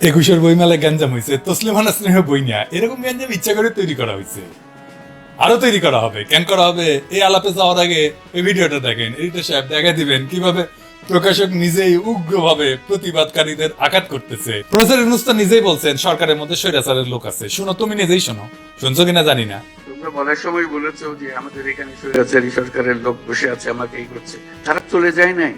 একুশের বইমেলায় গ্যাঞ্জাম হয়েছে, তসলিমানা স্নেহ বই নিয়ে এরকম গ্যাঞ্জাম ইচ্ছা করে তৈরি করা হয়েছে, আরো তৈরি করা হবে। কেন করা হবে? এই আলাপে যাওয়ার আগে এই ভিডিওটা দেখেন, এডিটর সাহেব দেখা দিবেন কিভাবে প্রকাশক নিজেই উগ্রভাবে প্রতিবাদকারীদের আঘাত করতেছে। প্রফেসর ইউনূস তো নিজেই বলছেন সরকারের মধ্যে স্বৈরাচারের লোক আছে। শুনো, তুমি নিজেই শোনো, শুনছো কিনা জানি না। তোমরা বলার সময় বলেছো যে আমাদের এখানে স্বৈরাচারী সরকারের লোক বসে আছে, আমাকে এই করছে। তারা চলে যায় নাই,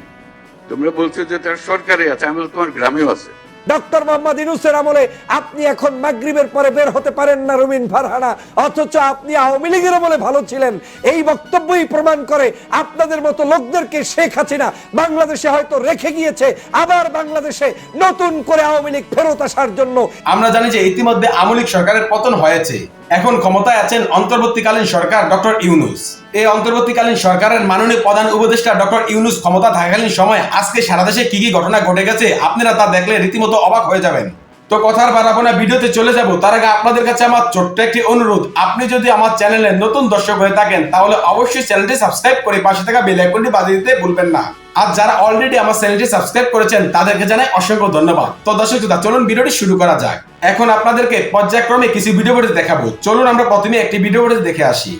তোমরা বলছো যে তার সরকারে আছে, আমি তোমার গ্রামেও আছে। ডক্টর মোহাম্মদ ইউনূসের আমলে আপনি এখন মাগরিবের পরে বের হতে পারেন না রুমিন ফারহানা, অথচ আপনি আওয়ামী লীগের আমলে ভালো ছিলেন। এই বক্তব্যই প্রমাণ করে আপনাদের মতো লোকদেরকে শেখ হাসিনা বাংলাদেশে হয়তো রেখে গিয়েছে, আবার বাংলাদেশে নতুন করে আওয়ামী লীগ ফেরত আসার জন্য। আমরা জানি যে ইতিমধ্যে আওয়ামী লীগ সরকারের পতন হয়েছে, এখন ক্ষমতায় আছেন অন্তর্বর্তীকালীন সরকার ডক্টর ইউনূস। এই অন্তর্বর্তীকালীন সরকারের মাননীয় প্রধান উপদেষ্টা ডক্টর ইউনূস ক্ষমতা থাকাকালীন সময় আজকে সারা দেশে কি কি ঘটনা ঘটে গেছে আপনারা তা দেখলে রীতিমতো অবাক হয়ে যাবেন। তো কথার বাড়াবো না, ভিডিওতে চলে যাব। তার আগে আপনাদের কাছে আমার ছোট্ট একটি অনুরোধ, আপনি যদি আমার চ্যানেলে নতুন দর্শক হয়ে থাকেন তাহলে অবশ্যই চ্যানেলটি সাবস্ক্রাইব করে পাশে থাকা বেল আইকনটি বাজিয়ে দিতে ভুলবেন না। আর যারা অলরেডি আমার চ্যানেলটি সাবস্ক্রাইব করেছেন তাদেরকে জানাই অসংখ্য ধন্যবাদ। তো দর্শক চলুন ভিডিওটি শুরু করা যাক। এখন আপনাদেরকে পর্যায়ক্রমে কিছু ভিডিও ফুটেজ দেখাবো। চলুন আমরা প্রথমে একটি ভিডিও ফুটেজ দেখে আসি।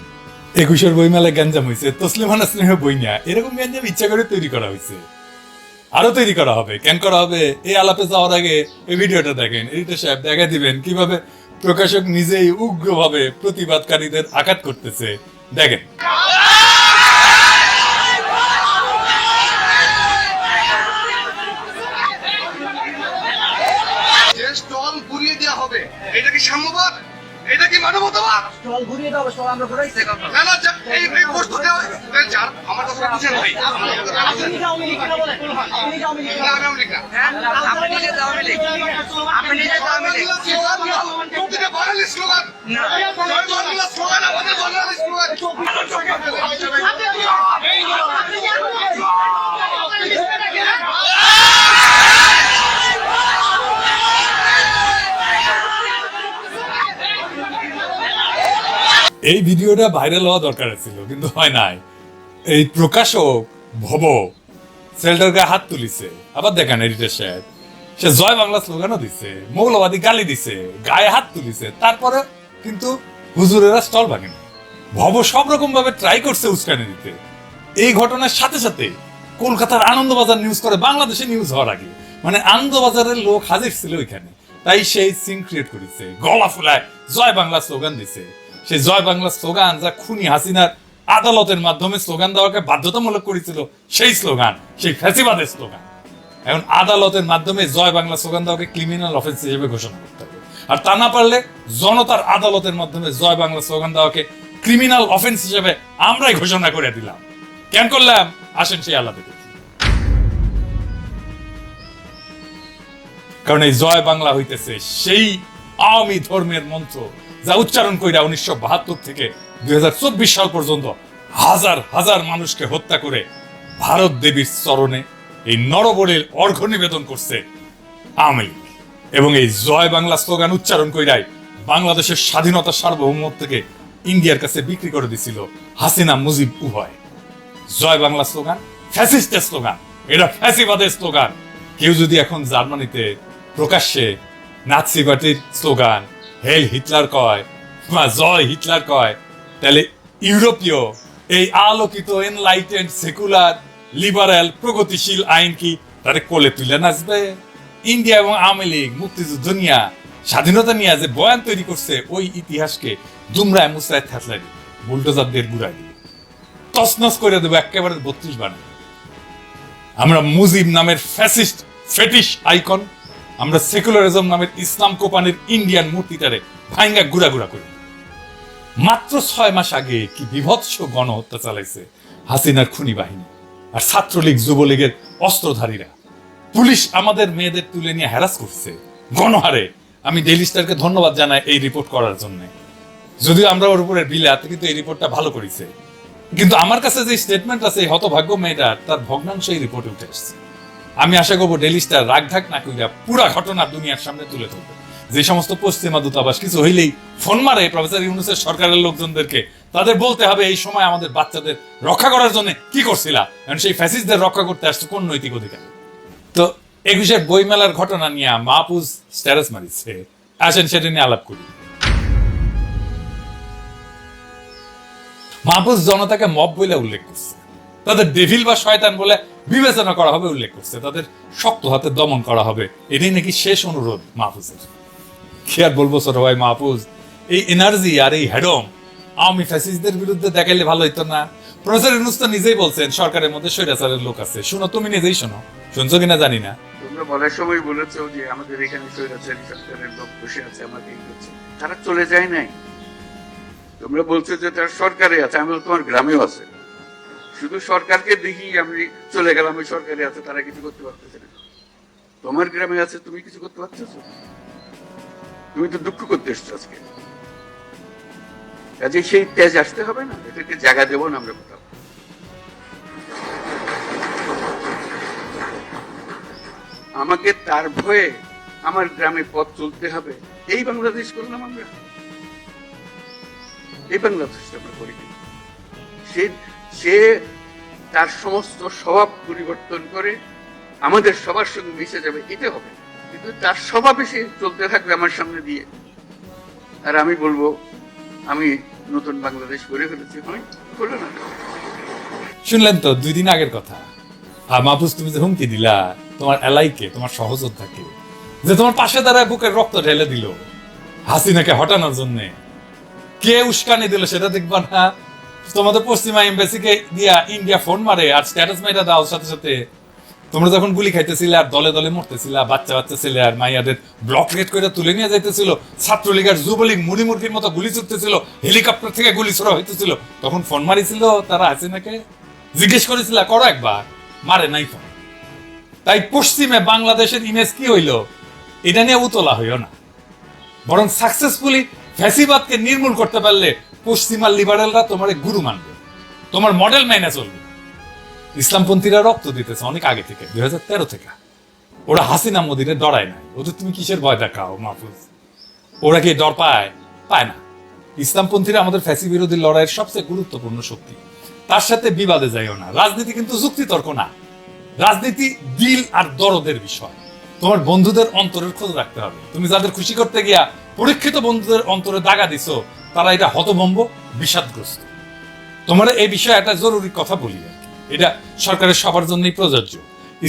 একুশের বইমেলায় গ্যাঞ্জাম হয়েছে, তসলিমানা স্নেহ বই নিয়ে এরকম গ্যাঞ্জাম ইচ্ছা করে তৈরি করা হয়েছে, আরো তৈরি করা হবে। কেন করা হবে? এই আলাপে যাওয়ার আগে এই ভিডিওটা দেখেন, এডিটর সাহেব দেখা দিবেন কিভাবে প্রকাশক নিজেই উগ্রভাবে প্রতিবাদকারীদের আঘাত করতেছে। দেখেন। স্টল ঘুরিয়ে দেওয়া হবে, এটা কি সাম্যবাদ? এটা কি মানবতাবাদ? স্টল ঘুরিয়ে দাও, স্টল আমরা ঘুরাইছি। না না, এই প্রশ্ন দেওয়া যার আমার কথা বুঝেন ভাই। আপনি আওয়ামী লীগ না বলেন, আপনি আওয়ামী লীগ না। আমি আওয়ামী লীগ না। আপনি নিজে আওয়ামী লীগ, আপনি নিজে আওয়ামী লীগ। প্রতিটা বাঙালি স্লোগান, জয় বাংলা স্লোগান, আমাদের বাঙালি স্লোগান। এই ভিডিওটা ভাইরাল হওয়া দরকার ছিল, কিন্তু হয় নাই। এই প্রকাশক ভব সেলটার গায়ে হাত তুলিছে। আবার দেখেন এডিটর সাহেব, সে জয় বাংলা স্লোগানও দিছে, মৌলবাদী গালি দিছে, গায়ে হাত তুলিছে, তারপরে কিন্তু হুজুরেরা স্টল ভাঙেনি। ভব সব রকম ভাবে ট্রাই করছে উস্কানি দিতে। এই ঘটনার সাথে সাথে কলকাতার আনন্দবাজার নিউজ করে বাংলাদেশে নিউজ হওয়ার আগে, মানে আনন্দবাজারের লোক হাজির ছিল ওইখানে, তাই সেই সিন ক্রিয়েট করেছে, গলা ফুলায় জয় বাংলা স্লোগান দিছে। সেই জয় বাংলা স্লোগান যা খুনি হাসিনার আদালতের মাধ্যমে স্লোগান দেওয়াকে বাধ্যতামূলক করেছিল, সেই স্লোগান, সেই ফ্যাসিবাদের স্লোগান, এখন আদালতের মাধ্যমে জয় বাংলা স্লোগান দেওয়াকে ক্রিমিনাল অফেন্স হিসেবে ঘোষণা করতে হবে। আর তা না পারলে জনতার আদালতের মাধ্যমে জয় বাংলা স্লোগান দেওয়াকে ক্রিমিনাল অফেন্স হিসেবে আমরাই ঘোষণা করে দিলাম। কেন করলাম? আসেন সেই আলাদা দেখি। কারণ এই জয় বাংলা হইতেছে সেই আওয়ামী ধর্মের মন্ত্র যা উচ্চারণ কইরা 1972 থেকে 2024 সাল পর্যন্ত হাজার হাজার মানুষকে হত্যা করে ভারত দেবীর চরণে এই নরবলির অর্ঘ্য নিবেদন করছে আওয়ামী লীগ। এবং এই জয় বাংলা স্লোগান উচ্চারণ কইরাই বাংলাদেশের স্বাধীনতা সার্বভৌমত্বকে ইন্ডিয়ার কাছে বিক্রি করে দিছিল হাসিনা মুজিব উভয়। জয় বাংলা স্লোগান ফ্যাসিস্টের স্লোগান, এটা ফ্যাসিবাদের স্লোগান। কেউ যদি এখন জার্মানিতে প্রকাশ্যে নাৎসি পার্টির স্লোগান হেল হিটলার কয় বা জয় হিটলার কয়, তাহলে ইউরোপীয় এই আলোকিত এনলাইটেন্ড সেকুলার লিবারেল প্রগতিশীল আইন কি তারে কোলে তুলে নাচবে? ইন্ডিয়া এবং আওয়ামী লীগ মুক্তিযুদ্ধ নিয়ে স্বাধীনতা নিয়ে যে বয়ান তৈরি করছে, ওই ইতিহাসকে দুমরায় মুসরায় থাকলাই বুলডোজারদের গুড়াই দিবে, তছনছ করে দেবো, একেবারে 32 বানাবে। আমরা মুজিব নামের ফ্যাসিস্ট ফেটিশ আইকন, আমরা সেকুলারিজম নামের ইসলাম কোপানির ইন্ডিয়ান মূর্তিটারে ভাঙ্গা গুড়া গুড়া করি। মাত্র 6 মাস আগে কি বিভৎস গণহত্যা চালাইছে হাসিনার খুনি বাহিনী আর ছাত্রলীগ যুবলীগের অস্ত্রধারীরা। পুলিশ আমাদের মেয়েদের তুলে নিয়ে হ্যারাস করছে গণহারে। আমি ডেইলি স্টারকে ধন্যবাদ জানাই এই রিপোর্ট করার জন্য, যদিও আমরা ওর উপরে বিলাত, কিন্তু এই রিপোর্টটা ভালো করেছে। কিন্তু আমার কাছে যে স্টেটমেন্ট আছে হতভাগ্য মেয়েটার, তার ভগ্নাংশ এই রিপোর্টে উঠে আসছে। আমি আশা করবো ডেইলি স্টার রাগ ঢাক না কইরা পুরা ঘটনা দুনিয়ার সামনে তুলে ধরবে। যে সমস্ত পশ্চিমা দূতাবাস কিছু হইলেই ফোন মারে প্রফেসর ইউনূসের সরকারের লোকজনদেরকে, তাদের বলতে হবে এই সময় আমাদের বাচ্চাদের রক্ষা করার জন্য কি করছিলা, কারণ সেই ফ্যাসিস্টদের রক্ষা করতে আসছে কোন নৈতিক অধিকার। তো 21-এর বইমেলার ঘটনা নিয়ে মাহফুজ স্ট্যাটাস মারিছে, আসেন সেটা নিয়ে আলাপ করি। মাহফুজ জনতাকে মব বলে উল্লেখ করছে, তাদের ডেভিল বা শয়তান বলে বিবেচনা করা হবে উল্লেখ করছে, তাদের শক্ত হাতে দমন করা হবে, এটাই নাকি শেষ অনুরোধ মাহফুজের। কি আর বলবো ছোট ভাই মাহফুজ, এই এনার্জি আর এই হেডম আওয়ামী ফ্যাসিস্টদের বিরুদ্ধে দেখাইলে ভালো হইতো না? প্রফেসর ইউনূস তো নিজেই বলছেন সরকারের মধ্যে স্বৈরাচারের লোক আছে। শুনো, তুমি নিজেই শোনো, শুনছো কিনা জানি না। তোমরা বলার সময় বলেছো যে আমাদের এখানে স্বৈরাচারী সরকারের লোক বসে আছে, আমাকে এই করছে। তারা চলে যায় নাই। তোমরা বলছো যে তারা সরকারে আছে, আমি বলছি তোমার গ্রামেও আছে। শুধু সরকারকে দেখি আমি চলে গেলাম, ওই সরকারে আছে, তারা কিছু করতে পারতেছে না। তোমার গ্রামে আছে, তুমি কিছু করতে পারতেছো? তুমি তো দুঃখ করতে এসছো আজকে। কাজে সেই তেজ আসতে হবে না, এটাকে জায়গা দেবো না আমরা কোথাও। আমাকে তার ভয়ে আমার গ্রামে পথ চলতে হবে, এই বাংলাদেশ করলাম আমরা। এই বাংলাদেশ আমরা করি। সে তার সমস্ত স্বভাব পরিবর্তন করে আমাদের সবার সঙ্গে মিশে যাবে, এটা হবে। কিন্তু তার স্বভাবে সে চলতে থাকবে আমার সামনে দিয়ে, আর আমি বলবো আমি নতুন বাংলাদেশ করে ফেলেছি। হলো না? শুনলেন তো 2 দিন আগের কথা। আর মাহফুজ, তুমি যে হুমকি দিলা তোমার এলাইকে, তোমার সহযোদ্ধাকে, যে তোমার পাশে দাঁড়ায় বুকের রক্ত ঢেলে দিল হাসিনাকে হটানোর জন্য, কে উস্কানি দিল সেটা দেখবা না? তোমাদের পশ্চিমা এমবাসিকে দিয়া ইন্ডিয়া ফোন মারে আর স্ট্যাটাস মাইরা দাও সাথে সাথে। তোমরা যখন গুলি খাইতেছিলে আর দলে দলে মরতেছিলা, বাচ্চা বাচ্চা ছেলে আর মাইয়াদের ব্লকলেট করে তুলে নিয়ে যাইতেছিল, ছাত্রলীগ আর যুবলীগ মুড়ি মুরগির মতো গুলি ছুটতেছিল, হেলিকপ্টার থেকে গুলি ছোড়া হইতেছিল, তখন ফোন মারিছিল তারা হাসিনাকে? জিজ্ঞেস করেছিল? করো একবার, মারে নাই ফোন। তাই পশ্চিমে বাংলাদেশের ইমেজ কি হইল এটা নিয়ে উতলা হইও না, বরং সাকসেসফুলি ফ্যাসিবাদকে নির্মূল করতে পারলে পশ্চিমা লিবারেলরা তোমার গুরু মানবে, তোমার মডেল মেনে চলবে। ইসলামপন্থীরা রক্ত দিতেছে অনেক আগে থেকে, 2013 থেকে। ওরা হাসিনা মোদিরে ডরায় নাই। ওদের তুমি কিসের ভয় দেখাও মাহফুজ? ওরা কি ডর পায়? পায় না। ইসলামপন্থীরা আমাদের ফ্যাসি বিরোধী লড়াইয়ের সবচেয়ে গুরুত্বপূর্ণ শক্তি। তার সাথে বিবাদে যাইও না। রাজনীতি কিন্তু যুক্তিতর্ক না, রাজনীতি দিল আর দরদের বিষয়। তোমার বন্ধুদের অন্তরের খোঁজ রাখতে হবে। তুমি যাদের খুশি করতে গিয়া পরীক্ষিত বন্ধুদের অন্তরে দাগা দিছো, তারা এটা হতভম্ব, বিষাদগ্রস্ত। তোমার এই বিষয়ে একটা জরুরি কথা বলি, এটা সরকারের সবার জন্যই প্রযোজ্য।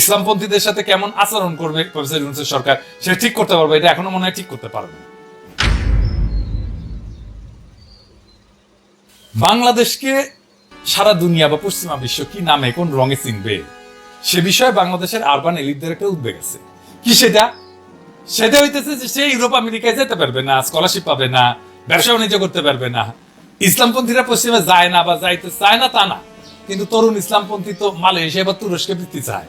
ইসলামপন্থীদের সাথে কেমন আচরণ করবে প্রফেসর ইউনূসের সরকার, সেটা ঠিক করতে পারবে, এটা এখনো মনে হয় ঠিক করতে পারবে না। বাংলাদেশকে সারা দুনিয়া বা পশ্চিমা বিশ্ব কি নামে কোন রঙে চিনবে, সে বিষয়ে বাংলাদেশের আরবান এলিটদের একটা উদ্বেগ আছে। কি সেটা? সেটা হইতেছে যে সে ইউরোপ আমেরিকায় যেতে পারবে না, স্কলারশিপ পাবে না, ব্যবসা বাণিজ্য করতে পারবে না। ইসলামপন্থীরা পশ্চিমে যায় না বা যাইতে চায় না তা না, কিন্তু তরুণ ইসলামপন্থী তো মালয়েশিয়া বা তুরস্কে বৃত্তি চায়।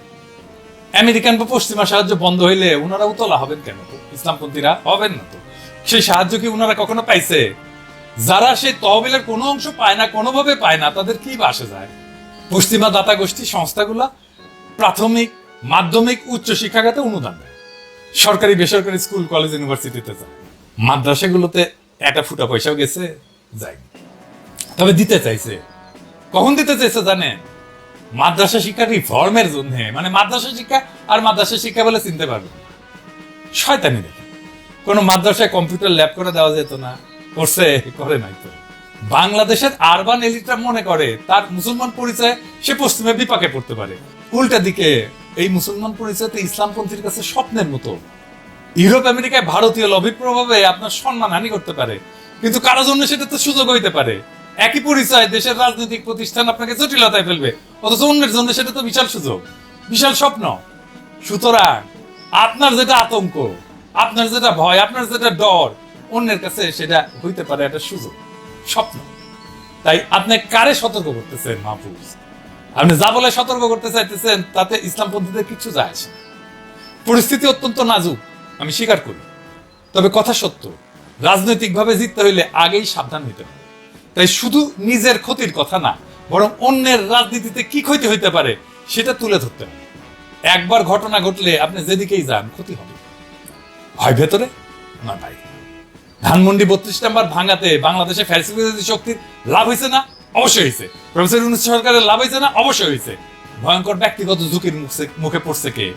আমেরিকান বা পশ্চিমা সাহায্য বন্ধ হইলে ওনারা উতলা হবেন কেন? তো ইসলামপন্থীরা হবেন না তো? সেই সাহায্য কি ওনারা কখনো পাইছে? যারা সেই তহবিলের কোনো অংশ পায় না, কোনোভাবে পায় না, তাদের কি বাসে যায়? পশ্চিমা দাতা গোষ্ঠী সংস্থাগুলা প্রাথমিক, মাধ্যমিক, উচ্চ শিক্ষাখাতে অনুদান দেয়, সরকারি বেসরকারি স্কুল কলেজ ইউনিভার্সিটিতে যায়। মাদ্রাসাগুলোতে একটা ফুটা পয়সাও গেছে? যায়নি। তবে দিতে চাইছে। কখন দিতে চাইছে জানেন? মাদ্রাসা শিক্ষা রিফর্মের জন্য। মানে মাদ্রাসা শিক্ষা আর মাদ্রাসা শিক্ষা বলে চিনতে পারবে শয়তানি দেখে। কোন মাদ্রাসায় কম্পিউটার ল্যাব করে দেওয়া যেত না? করছে? করে নাই তো। বাংলাদেশের আরবান এলিটরা মনে করে তার মুসলমান পরিচয় সে পশ্চিমের বিপাকে পড়তে পারে। উল্টা দিকে এই মুসলমান পরিচয়তে ইসলামপন্থীর কাছে স্বপ্নের মতো। ইউরোপ আমেরিকায় ভারতীয় লবির প্রভাবে আপনার সম্মানহানি করতে পারে, কিন্তু কারো জন্য সেটা তো সুযোগ হইতে পারে। একই পরিচয় দেশের রাজনৈতিক প্রতিষ্ঠান আপনাকে জটিলতায় ফেলবে, অথচ অন্যের জন্য সেটা তো বিশাল সুযোগ, বিশাল স্বপ্ন। সুতরাং আপনার যেটা আতঙ্ক, আপনার যেটা ভয়, আপনার যেটা ডর, অন্যের কাছে সেটা হইতে পারে একটা সুযোগ, স্বপ্ন। তাই আপনি কারে সতর্ক করতেছেন মাহফুজ? আপনি যা বলে সতর্ক করতে চাইতেছেন তাতে ইসলামপন্থীদের কিছু যায় আসে না। পরিস্থিতি অত্যন্ত নাজুক, আমি স্বীকার করি। তবে কথা সত্য, রাজনৈতিকভাবে জিততে হইলে আগেই সাবধান হইতে হবে। তাই শুধু নিজের ক্ষতির কথা না, বরং অন্যের রাজনীতিতে কি ক্ষতি হইতে পারে সেটা তুলে ধরতে হবে। একবার ঘটনা ঘটলে আপনি যেদিকেই যান ক্ষতি হবে, হয় ভেতরে না বাইরে। ধানমন্ডি 32 নম্বর ভাঙাতে বাংলাদেশে ফ্যাসিবাদী শক্তির লাভ হয়েছে না? অবশ্যই হয়েছে। প্রফেসর ইউনূস সরকারের লাভ হয়েছে না? অবশ্যই হয়েছে। ভয়ঙ্কর ব্যক্তিগত ঝুঁকির মুখে পড়ছে কে?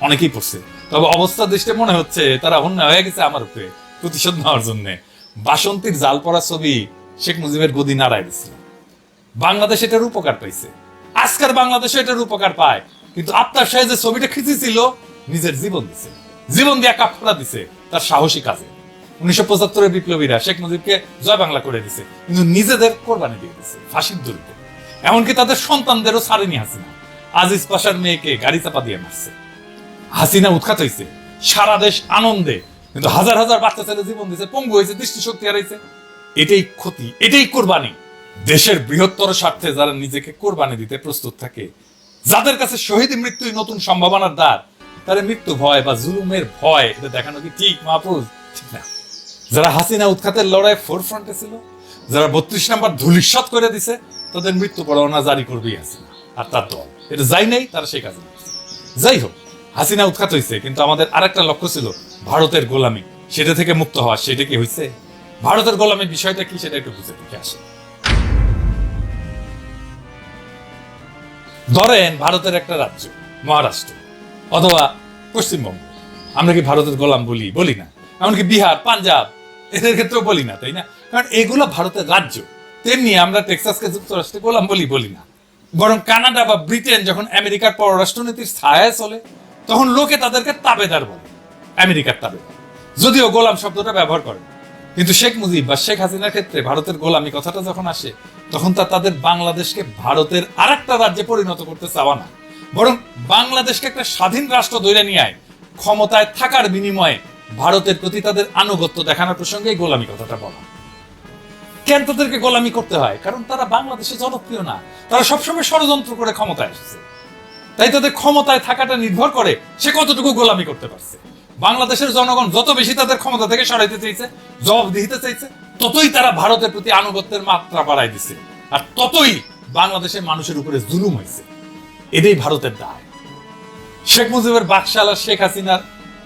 অনেকেই পড়ছে, তবে অবস্থা দৃষ্টি মনে হচ্ছে তারা অন্যায় হয়ে গেছে আমার উপরে প্রতিশোধ নেওয়ার জন্য। বাসন্তীর জাল পড়া ছবি শেখ মুজিবের গদি নাড়ায় দিছিল, বাংলাদেশ এটার উপকার পাইছে, আজকের বাংলাদেশ এটার উপকার পায়। কিন্তু আফতাব সাহেব যে ছবিটা খিচেছিল নিজের জীবন দিছে, জীবন দিয়ে কাফারা দিছে তার সাহসী কাজে। 1975-এর বিপ্লবীরা শেখ মুজিবকে জয় বাংলা করে দিছে, কিন্তু নিজেদের কোরবানি দিয়ে দিছে ফাঁসির দড়িতে। এমনকি তাদের সন্তানদেরও ছাড়েনি হাসিনা। আজিজ পাশার মেয়েকে গাড়ি চাপা দিয়ে মারছে। হাসিনা উৎখাত হয়েছে, সারা দেশ আনন্দে, কিন্তু হাজার হাজার বাচ্চা ছেলে জীবন দিয়েছে, পঙ্গু হয়েছে, দৃষ্টিশক্তি হারাইছে। এটাই ক্ষতি, এটাই কোরবানি। দেশের বৃহত্তর স্বার্থে যারা নিজেকে কোরবানি দিতে প্রস্তুত থাকে, যাদের কাছে শহীদ মৃত্যুই নতুন সম্ভাবনার দ্বার, তারা মৃত্যু ভয় বা জুলুমের ভয় এটা দেখানো কি ঠিক মাহফুজ? ঠিক না। যারা হাসিনা উৎখাতের লড়াই ফোরফ্রন্টে ছিল, যারা 32 নম্বর ধূলিসাৎ করে দিছে, তাদের মৃত্যু পরোয়ানা জারি করবেই হাসিনা আর তার দল। এটা যাই নেই, তারা সেই কাজে করছে। যাই হোক, হাসিনা উৎখাত হয়েছে, কিন্তু আমাদের আরেকটা লক্ষ্য ছিল ভারতের গোলামি, সেটা থেকে মুক্ত হওয়া। সেটা কি হয়েছে? ভারতের গোলামি বিষয়টা কি সেটা একটু বুঝে দেখে আসে। ধরেন ভারতের একটা রাজ্য মহারাষ্ট্র অথবা পশ্চিমবঙ্গ, আমরা কি ভারতের গোলাম বলি? বলি না। এমনকি বিহার, পাঞ্জাব, এদের ক্ষেত্রেও বলি না, তাই না? কারণ এগুলো ভারতের রাজ্য। তেমনি আমরা টেক্সাসকে যুক্তরাষ্ট্রে গোলাম বলি না। বরং কানাডা বা ব্রিটেন যখন আমেরিকার পররাষ্ট্রনীতির ছায়ায় চলে, তখন লোকে তাদেরকে তাবেদার বলে, আমেরিকার তাবেদার, যদিও গোলাম শব্দটা ব্যবহার করে। কিন্তু শেখ মুজিব বা শেখ হাসিনার ক্ষেত্রে ভারতের গোলামি কথাটা যখন আসে, তখন তাদের বাংলাদেশকে ভারতের আরেকটা রাজ্যে পরিণত করতে চাওয়া না, বরং বাংলাদেশকে একটা স্বাধীন রাষ্ট্র ধরে নিয়ে ক্ষমতায় থাকার বিনিময়ে ভারতের প্রতি তাদের আনুগত্য দেখানোর প্রসঙ্গে গোলামি কথাটা বলা। কেন তাদেরকে গোলামি করতে হয়? কারণ তারা বাংলাদেশে জনপ্রিয় না, তারা সবসময় ষড়যন্ত্র করে ক্ষমতায় এসেছে। তাই তাদের ক্ষমতায় থাকাটা নির্ভর করে সে কতটুকু গোলামি করতে পারছে। বাংলাদেশের জনগণ যত বেশি তাদের ক্ষমতা থেকে সরাইতে চাইছে, জবাবদিহিতে চাইছে, ততই তারা ভারতের প্রতি আনুগত্যের মাত্রা বাড়াই দিছে, আর ততই বাংলাদেশের মানুষের উপরে জুলুম হয়েছে। এটাই ভারতের দায়। শেখ মুজিবের বাকশাল আর শেখ হাসিনার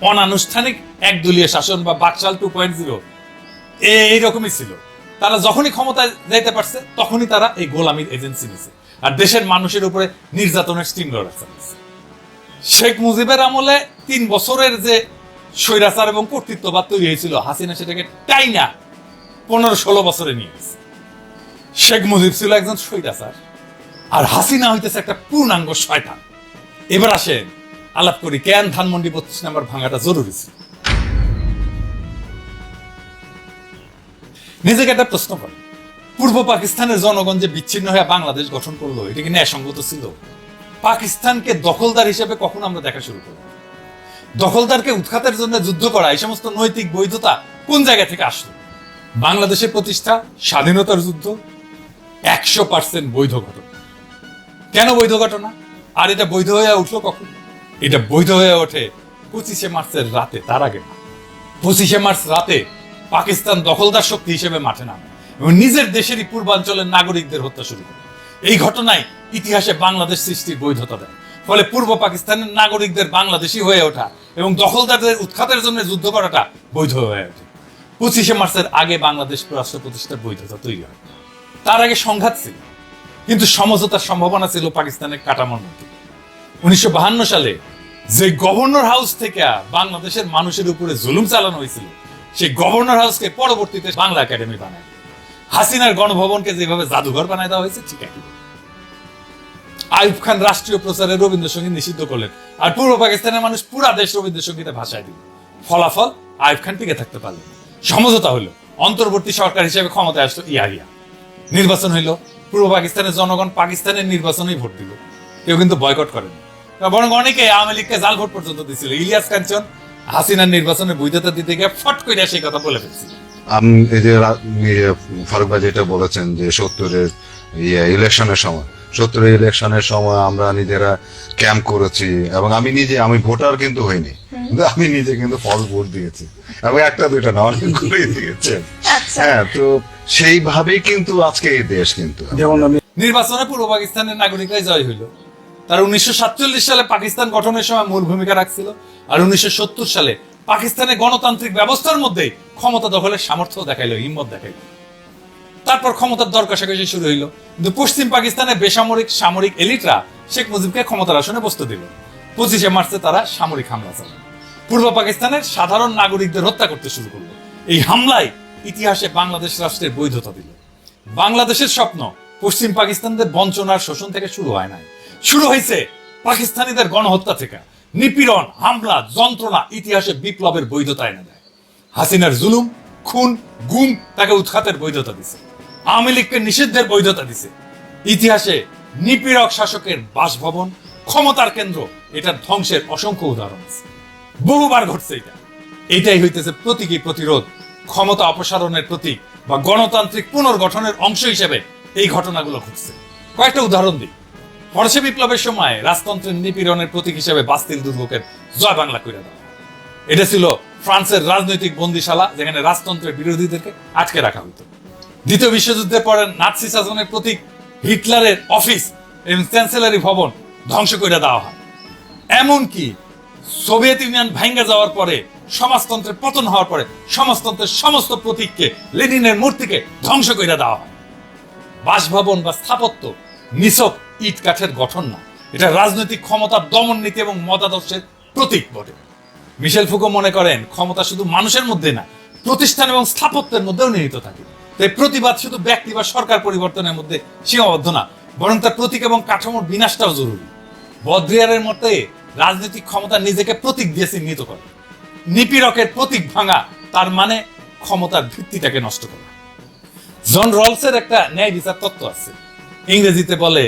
অনানুষ্ঠানিক একদলীয় শাসন বা বাকশাল 2.0 এইরকমই ছিল। তারা যখনই ক্ষমতায় যাইতে পারছে, তখনই তারা এই গোলামির এজেন্সি নিছে আর দেশের মানুষের উপরে নির্যাতনের স্টিম রোলার চালাইছে। শেখ মুজিবের আমলে 3 বছরের যে স্বৈরাচার এবং কর্তৃত্ববাদ তৈরি হয়েছিল, হাসিনা সেটাকে টাইনা 15-16 বছরে নিয়ে গেছে। শেখ মুজিব ছিল একজন স্বৈরাচার, আর হাসিনা হইতেছে একটা পূর্ণাঙ্গ শয়তান। এবার আসেন আলাপ করি কেন ধানমন্ডি 32 নম্বর ভাঙাটা জরুরি ছিল। নিজেকে একটা প্রশ্ন করে, পূর্ব পাকিস্তানের জনগণ যে বিচ্ছিন্ন হয়ে বাংলাদেশ গঠন করলো, এটা কি ন্যায়সঙ্গত ছিল? পাকিস্তানকে দখলদার হিসেবে কখন আমরা দেখা শুরু করব? দখলদারকে উৎখাতের জন্য যুদ্ধ করা, এই সমস্ত নৈতিক বৈধতা কোন জায়গা থেকে আসলো? বাংলাদেশের প্রতিষ্ঠা, স্বাধীনতার যুদ্ধ 100% বৈধ ঘটনা। কেন বৈধ ঘটনা? আর এটা বৈধ হয়ে উঠলো কখন? এটা বৈধ হয়ে ওঠে 25শে মার্চের রাতে। তার আগে না। 25শে মার্চ রাতে পাকিস্তান দখলদার শক্তি হিসেবে মাঠে নামে এবং নিজের দেশেরই পূর্বাঞ্চলের নাগরিকদের হত্যা শুরু করে। এই ঘটনায় ইতিহাসে বাংলাদেশ সৃষ্টির বৈধতা দেয়। ফলে পূর্ব পাকিস্তানের নাগরিকদের বাংলাদেশি হয়ে ওঠা এবং দখলদারদের উৎখাতের জন্য যুদ্ধ করাটা বৈধ হয়ে ওঠে। 25শে মার্চের আগে বাংলাদেশ রাষ্ট্র প্রতিষ্ঠার বৈধতা তৈরি হয়। তার আগে সংঘাত ছিল, কিন্তু সমঝোতার সম্ভাবনা ছিল পাকিস্তানের কাঠামোর মধ্যে। 1952 সালে যে গভর্নর হাউস থেকে বাংলাদেশের মানুষের উপরে জুলুম চালানো হয়েছিল, সেই গভর্নর হাউসকে পরবর্তীতে বাংলা একাডেমি বানায়। হাসিনার গণভবনকে যেভাবে জাদুঘর বানায় দেওয়া হয়েছে, ঠিক একই। আইয়ুব খান রাষ্ট্রীয় প্রচারে রবীন্দ্রসঙ্গীত নিষিদ্ধ করলেন, আর পূর্ব পাকিস্তানের মানুষ পুরা দেশ রবীন্দ্রসঙ্গীতে ভাষায় দিল। ফলাফল, আইয়ুব খান টিকে থাকতে পারলেন। সমঝোতা হলো, অন্তর্বর্তী সরকার হিসেবে ক্ষমতায় আসলো ইয়াহিয়া। নির্বাচন হইল, পূর্ব পাকিস্তানের জনগণ পাকিস্তানের নির্বাচনেই ভোট দিল। কেউ কিন্তু বয়কট করেন, বরং অনেকে আওয়ামী লীগকে জাল ভোট পর্যন্ত দিছিল। ইলিয়াস কাঞ্চন হাসিনার নির্বাচনের বৈধতা দিতে গিয়ে ফট করে সেই কথা বলে ফেলছিল। এই যে ফারুক ভাই যেটা বলেছেন যে 70-এর ইলেকশনের সময় আমরা নিজেরা ক্যাম্প করেছি, এবং আমি ভোটার কিন্তু হইনি, কিন্তু আমি নিজে কিন্তু ফল ভোট দিয়েছি, এবং 1-2টা না, অনেকগুলোই দিয়েছেন। হ্যাঁ, তো সেইভাবেই কিন্তু আজকে এই দেশ কিন্তু নির্বাচনে পূর্ব পাকিস্তানের নাগরিকরাই জয় হইল। তারা 1947 সালে পাকিস্তান গঠনের সময় মূল ভূমিকা রাখছিল, আর 1970 সালে পাকিস্তানের গণতান্ত্রিক ব্যবস্থার মধ্যে ক্ষমতা দখলের সামর্থ্য দেখাইলো, হিম্মত দেখাইলো। তারপর ক্ষমতার দর কষাকষি শুরু হইলো, কিন্তু পশ্চিম পাকিস্তানের বেসামরিক সামরিক এলিটরা শেখ মুজিবকে ক্ষমতার আসনে বসতে দিল। 25 মার্চে তারা সামরিক হামলা চালায়, পূর্ব পাকিস্তানের সাধারণ নাগরিকদের হত্যা করতে শুরু করলো। এই হামলায় ইতিহাসে বাংলাদেশ রাষ্ট্রের বৈধতা দিল। বাংলাদেশের স্বপ্ন পশ্চিম পাকিস্তানদের বঞ্চনার শোষণ থেকে শুরু হয় নাই, শুরু হয়েছে পাকিস্তানিদের গণহত্যা থেকে। নিপীড়ন, হামলা, যন্ত্রণা ইতিহাসে বিপ্লবের বৈধতা এনে দেয়। হাসিনার জুলুম, খুন, গুম তাকে উৎখাতের বৈধতা দিছে, আওয়ামী লীগকে নিষিদ্ধের বৈধতা দিছে। ইতিহাসে নিপীড়ক শাসকের বাসভবন, ক্ষমতার কেন্দ্র, এটার ধ্বংসের অসংখ্য উদাহরণ আছে, বহুবার ঘটছে। এটাই হইতেছে প্রতীকী প্রতিরোধ, ক্ষমতা অপসারণের প্রতীক বা গণতান্ত্রিক পুনর্গঠনের অংশ হিসেবে এই ঘটনাগুলো ঘটছে। কয়েকটা উদাহরণ দিই। ফরাসি বিপ্লবের সময় রাজতন্ত্রের নিপীড়নের প্রতীক হিসেবে বাস্তিল দুর্গকে জয় বাংলা করে দেওয়া। এটা ছিল ফ্রান্সের রাজনৈতিক বন্দিশালা, যেখানে রাজতন্ত্রের বিরোধীদেরকে আটকে রাখা হতো। দ্বিতীয় বিশ্বযুদ্ধের পরে নাৎসি শাসনের প্রতীক হিটলারের অফিস এবং চ্যান্সেলারি ভবন ধ্বংস করে দেওয়া হয়। এমনকি সোভিয়েত ইউনিয়ন ভাঙ্গা যাওয়ার পরে, সমাজতন্ত্রের পতন হওয়ার পরে সমাজতন্ত্রের সমস্ত প্রতীককে, লেনিনের মূর্তিকে ধ্বংস করে দেওয়া হয়। বাসভবন বা স্থাপত্য নিছক ইট কাঠের গঠন না, এটা রাজনৈতিক ক্ষমতার দমন নীতি এবং মতাদর্শের প্রতীক বটে। মিশেল ফুকো মনে করেন ক্ষমতা শুধু মানুষের মধ্যে না, প্রতিষ্ঠান এবং স্থাপত্যের মধ্যেও নিহিত থাকে। তাই প্রতিবাদ শুধু ব্যক্তি বা সরকার পরিবর্তনের মধ্যে সীমাবদ্ধ না, বরং তার প্রতীক এবং কাঠামোর বিনাশটাও জরুরি। বদ্রিয়ারের মতে রাজনৈতিক ক্ষমতা নিজেকে প্রতীক দিয়ে চিহ্নিত করে। নিপীড়কের প্রতীক ভাঙা তার মানে ক্ষমতার ভিত্তিটাকে নষ্ট করা। জন রলসের একটা ন্যায় বিচার তত্ত্ব আছে, ইংরেজিতে বলে